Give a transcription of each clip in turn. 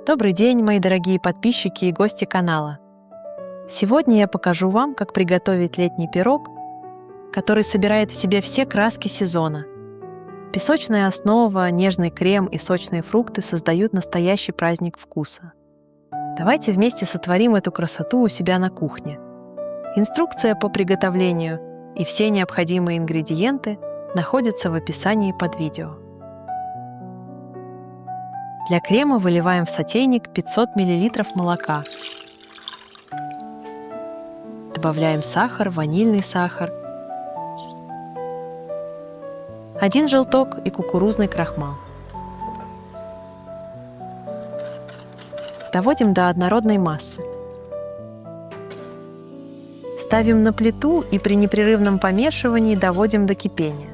Добрый день, мои дорогие подписчики и гости канала. Сегодня я покажу вам, как приготовить летний пирог, который собирает в себе все краски сезона. Песочная основа, нежный крем и сочные фрукты создают настоящий праздник вкуса. Давайте вместе сотворим эту красоту у себя на кухне. Инструкция по приготовлению и все необходимые ингредиенты находятся в описании под видео. Для крема выливаем в сотейник 500 мл молока. Добавляем сахар, ванильный сахар, 1 желток и кукурузный крахмал. Доводим до однородной массы. Ставим на плиту и при непрерывном помешивании доводим до кипения.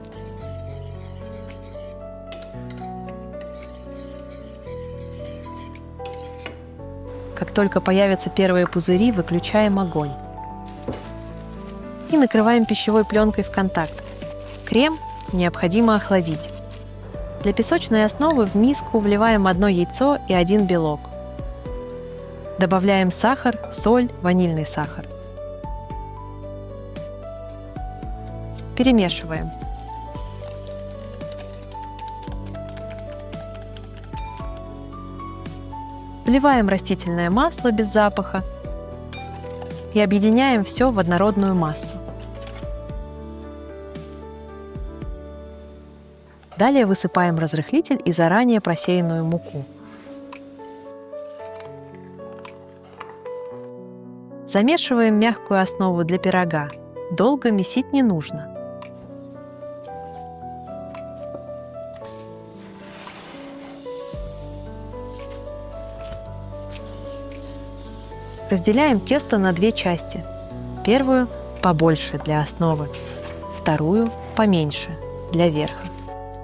Как только появятся первые пузыри, выключаем огонь. И накрываем пищевой пленкой в контакт. Крем необходимо охладить. Для песочной основы в миску вливаем 1 яйцо и 1 белок. Добавляем сахар, соль, ванильный сахар. Перемешиваем. Вливаем растительное масло без запаха и объединяем все в однородную массу. Далее высыпаем разрыхлитель и заранее просеянную муку. Замешиваем мягкую основу для пирога. Долго месить не нужно. Разделяем тесто на 2 части. Первую побольше для основы, вторую поменьше для верха.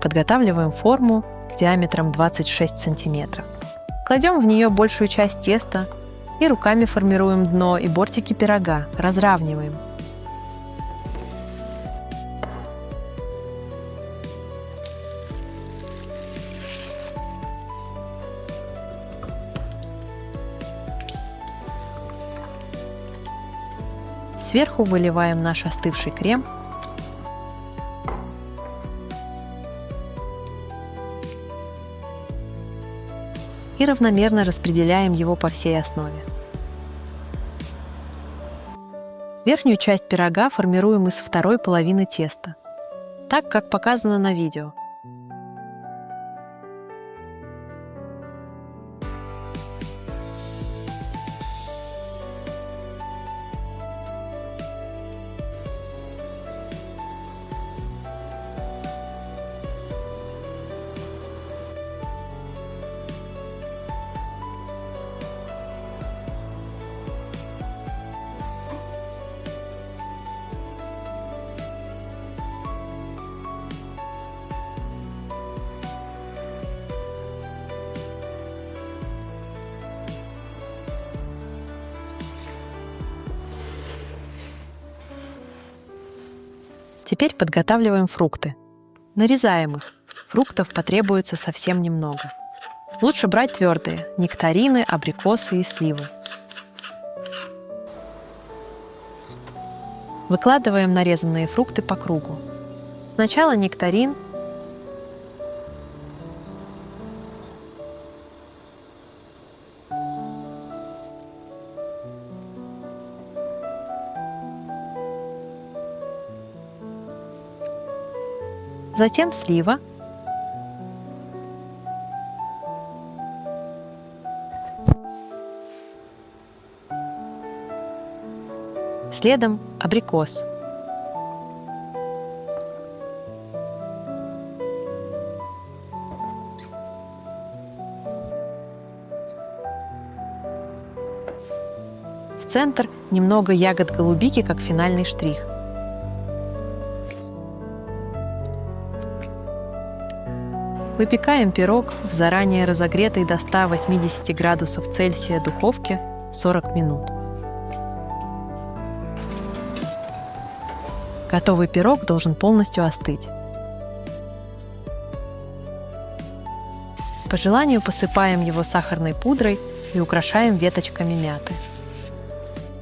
Подготавливаем форму диаметром 26 см. Кладем в нее большую часть теста и руками формируем дно и бортики пирога, разравниваем. Сверху выливаем наш остывший крем и равномерно распределяем его по всей основе. Верхнюю часть пирога формируем из второй половины теста, так как показано на видео. Теперь подготавливаем фрукты. Нарезаем их. Фруктов потребуется совсем немного. Лучше брать твердые – нектарины, абрикосы и сливы. Выкладываем нарезанные фрукты по кругу. Сначала нектарин, затем слива, следом абрикос, в центр немного ягод голубики, как финальный штрих. Выпекаем пирог в заранее разогретой до 180 градусов Цельсия духовке 40 минут. Готовый пирог должен полностью остыть. По желанию посыпаем его сахарной пудрой и украшаем веточками мяты.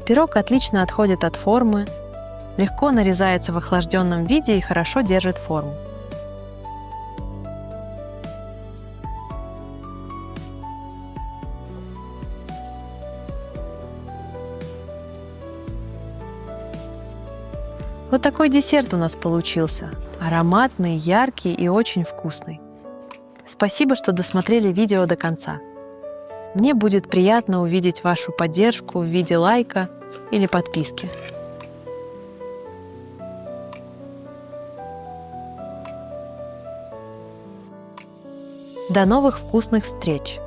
Пирог отлично отходит от формы, легко нарезается в охлажденном виде и хорошо держит форму. Вот такой десерт у нас получился. Ароматный, яркий и очень вкусный. Спасибо, что досмотрели видео до конца. Мне будет приятно увидеть вашу поддержку в виде лайка или подписки. До новых вкусных встреч!